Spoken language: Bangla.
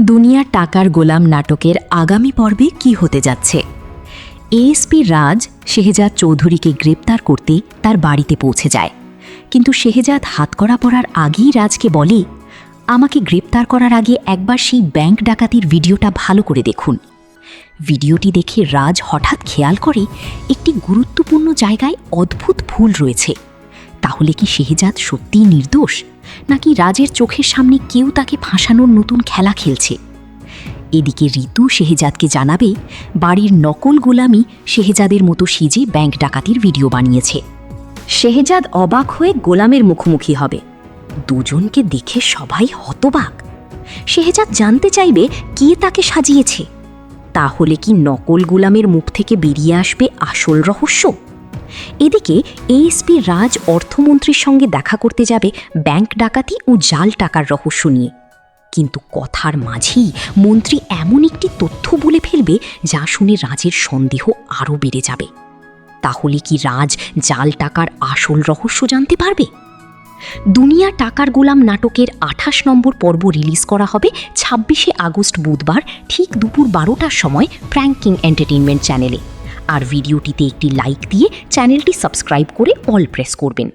দুনিয়ার টাকার গোলাম নাটকের আগামী পর্বে কি হতে যাচ্ছে? এএসপি রাজ শেহজাদ চৌধুরীকে গ্রেপ্তার করতে তার বাড়িতে পৌঁছে যায়, কিন্তু শেহজাদ হাতকড়া পরার আগেই রাজকে বলে, আমাকে গ্রেপ্তার করার আগে একবার সেই ব্যাংক ডাকাতির ভিডিওটা ভালো করে দেখুন। ভিডিওটি দেখে রাজ হঠাৎ খেয়াল করে একটি গুরুত্বপূর্ণ জায়গায় অদ্ভুত ভুল রয়েছে। তাহলে কি শেহজাদ সত্যিই নির্দোষ, নাকি রাজের চোখের সামনে কেউ তাকে ফাঁসানোর নতুন খেলা খেলছে? এদিকে ঋতু শেহজাদকে জানাবে বাড়ির নকল গোলামি শেহজাদের মতো সেজে ব্যাংক ডাকাতির ভিডিও বানিয়েছে। শেহজাদ অবাক হয়ে গোলামের মুখোমুখি হবে। দুজনকে দেখে সবাই হতবাক। শেহজাদ জানতে চাইবে কে তাকে সাজিয়েছে। তাহলে কি নকল গোলামের মুখ থেকে বেরিয়ে আসবে আসল রহস্য? এদিকে এএসপি রাজ অর্থমন্ত্রীর সঙ্গে দেখা করতে যাবে ব্যাংক ডাকাতি ও জাল টাকার রহস্য নিয়ে, কিন্তু কথার মাঝেই মন্ত্রী এমন একটি তথ্য বলে ফেলবে যা শুনে রাজের সন্দেহ আরও বেড়ে যাবে। তাহলে কি রাজ জাল টাকার আসল রহস্য জানতে পারবে? দুনিয়া টাকার গোলাম নাটকের ২৮ নম্বর পর্ব রিলিজ করা হবে ২৬শে আগস্ট বুধবার ঠিক দুপুর ১২টার সময় প্র্যাঙ্কিং এন্টারটেইনমেন্ট চ্যানেলে। আর ভিডিওটিতে একটি লাইক দিয়ে চ্যানেলটি সাবস্ক্রাইব করে অল প্রেস করবেন।